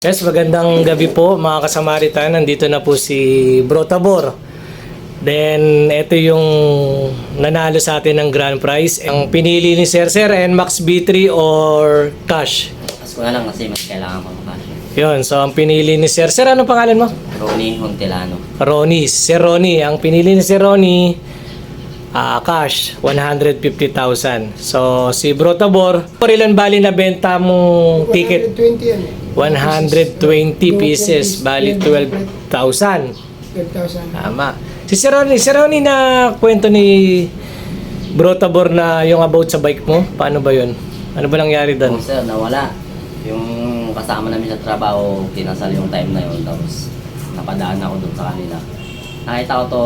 Yes, magandang gabi po mga kasamaritan. Nandito na po si Bro Tabor. Then, ito yung nanalo sa atin ng grand prize. Ang pinili ni Sir NMAX B3 or cash? Mas ko na lang kasi mas kailangan ko makasya. Yun, so ang pinili ni Sir anong pangalan mo? Ronnie Hontelano. Ronnie. Sir Ronnie. Ang pinili ni Sir Ronnie, cash, 150,000. So, si Bro Tabor, ilan bali na benta mong ticket? 120 yan eh. 120 pieces, bali 12,000. 12,000. Tama. Si Sir Ronnie na kwento ni Bro Tabor na yung about sa bike mo, paano ba yun? Ano ba nangyari Oh, doon? sir, nawala. Yung kasama namin sa trabaho, tinasal yung time na yun. Tapos napadaan ako doon sa kanila. Nakita ko to,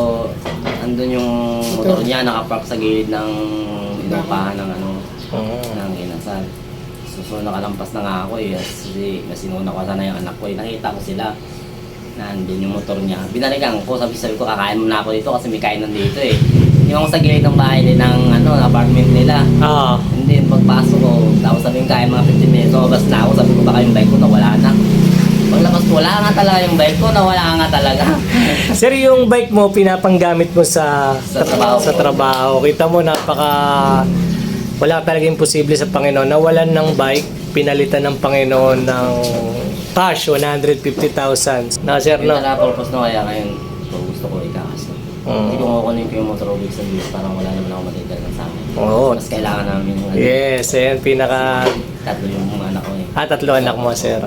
andun yung motor niya, nakapark sa gilid ng inupahan ng ng inasal. So nakalampas na nga ako eh, kasi nasinuna ko sana yung anak ko eh. Nakita ko sila, nandun yung motor niya. Binalikan ko, sabi ko kakain muna ako dito kasi may kainan dito eh. Yung ako sa gilid ng bahay din ng apartment nila. Ah. Hindi, pagpasok ko, tapos sabi ko kain mga 15 minutes, lumabas na ako, sabi ko baka yung bike ko nawala na. Paglabas ko, wala nga talaga yung bike ko, nawala nga talaga. Sir, yung bike mo, pinapanggamit mo sa trabaho. Sa trabaho. Kita mo, wala talaga imposible sa Panginoon. Nawalan ng bike, pinalitan ng Panginoon ng cash, 150,000. Na, sir, Yung no? talaga purpose no, kaya ngayon, ito gusto ko ikakas. Hindi ko kukunin ko yung motor o sa views, parang wala naman ako matitira sa amin. Oo. Mas kailangan namin yung Yes, ayan, tatlo yung mga anak ko eh. tatlo anak mo, sir.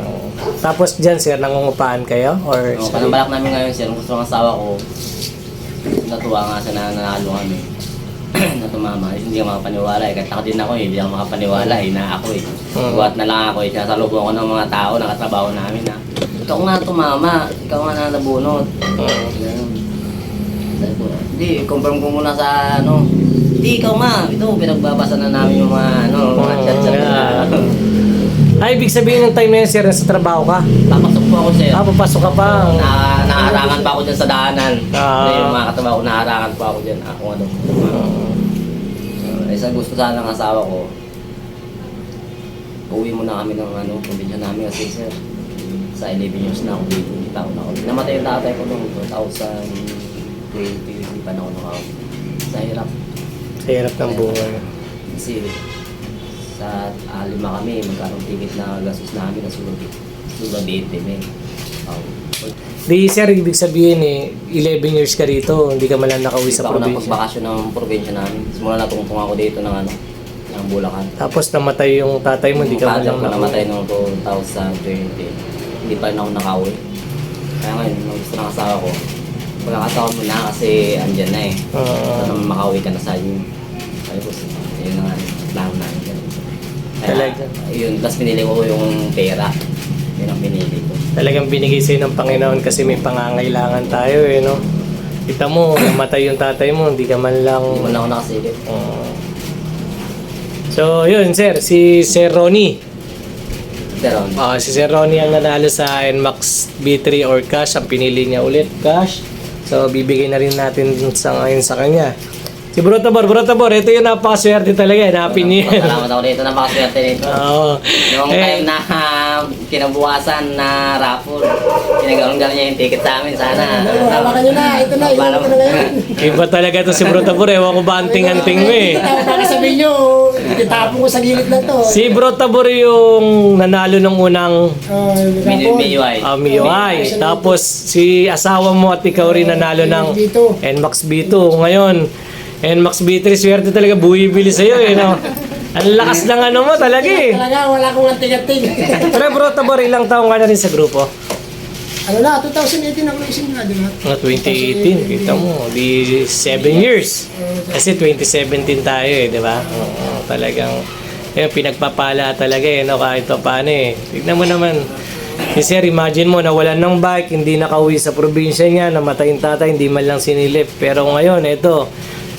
Tapos dyan, sir, nangungupahan kayo? Or So, panambalak namin ngayon sir, gusto ng asawa ko, natuwa nga siya na nanalo kami. Na tumama, hindi ako makapaniwala eh. Kahit ako din ako eh, hindi ako makapaniwala eh, na ako eh. Buhat na lang ako eh, sinasalubong ko ng mga tao, nakatrabaho namin na. Ikaw nga tumama, ikaw nga na nabunot. Ganun. Sabi ko, hindi, confirm ko muna sa hindi, ikaw nga, ito, pinagbabasa na namin yung mga chat-chat na. Ay, ibig sabihin ng time na yun, sir, nasa trabaho ka? Papasok po ako sir. Papasok ka pa. Nakaharangan pa ako dyan sa daanan. Yung mga katrabaho, nakaharangan pa ako dyan. Ako isa gusto sana ng asawa ko, uwi muna kami ng probinsya namin kasi sir, sa 11 years na ako dito, hindi pa ako nakauwi. Namatay yung tatay ko noong 2020, hindi pa na ako nakauwi. Sa hirap. Sa hirap ng buhay. Kasi sa 5 kami, magkaroon ticket na gastos namin na sulod 20 eh. Di, sir, ibig sabihin 11 years ka rito, hindi ka man lang nakauwi sa Hindi pa ako probinsya. napagbakasyon ng probinsya namin. Simula natungtong ako dito ng Bulacan. Tapos namatay yung tatay mo, hindi ka man lang Father ko namatay noong 2020. Hindi pa rin ako nakauwi. Kaya ngayon, nung gusto ng asawa ko, pagkakataon mo na kasi andyan na eh. Sana makauwi ka na sa inyo. Sabi ko, yun na nga, plano namin. Talaga. Yun, tapos pinili ko yung pera. Yun ang pinili ko. Talagang binigay sa'yo ng Panginoon kasi may pangangailangan tayo no? Kita mo, namatay yung tatay mo, hindi ka man lang... Hindi mo na ako nakasilip. So, yun, sir, si Sir Ronnie. Pero, Si Sir Ronnie ang nanalo sa NMAX B3 or cash. Ang pinili niya ulit, cash. So, bibigay na rin natin sa ngayon sa kanya. Si Bro Tabor, ito yung napakaswerte talaga. Hanapin niyo yan. salamat ako dito, napakaswerte nito. Oo. Yung time na kinabukasan na raffle, pinagalang niya yung ticket sa amin. Sana. Hawakan nyo na, ito na, iwan ko na ngayon. Iba talaga to si Bro Tabor. Ewan ko ba anting-anting mo eh. Baka sabihin nyo, itapon ko sa gilid na to. Si Bro Tabor yung nanalo ng unang MIUI. MIUI. Tapos si asawa mo at ikaw rin nanalo ng NMAX B2. Ngayon, NMAX B3, swerte talaga, buwibili sa'yo no? Ang lakas ng mo talaga eh. Talaga, wala akong anting-anting. Pero Bro Tabor, ilang taong ka na rin sa grupo? Ano na, 2018 ako naising nga, di ba? Mga 2018, kita mo, di 7 years. Kasi 2017 tayo di ba? Oo, talagang pinagpapala talaga no? Kahit pa paano Tignan mo naman. Sir, imagine mo, nawalan ng bike, hindi nakauwi sa probinsya niya, namatay yung tatay, hindi man lang sinilip. Pero ngayon, ito,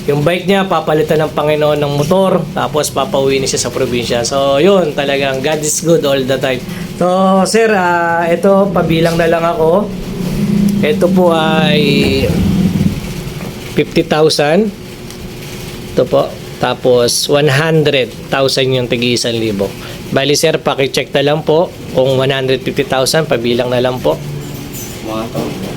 yung bike niya, papalitan ng Panginoon ng motor, tapos papauwi niya siya sa probinsya. So, yun, talagang God is good all the time. So, sir, ito, pabilang na lang ako. Ito po ay 50,000. Ito po. Tapos, 100,000 yung tigi 1,000. Bali sir, paki-check na lang po kung 150,000 pabilang na lang po. Mga to.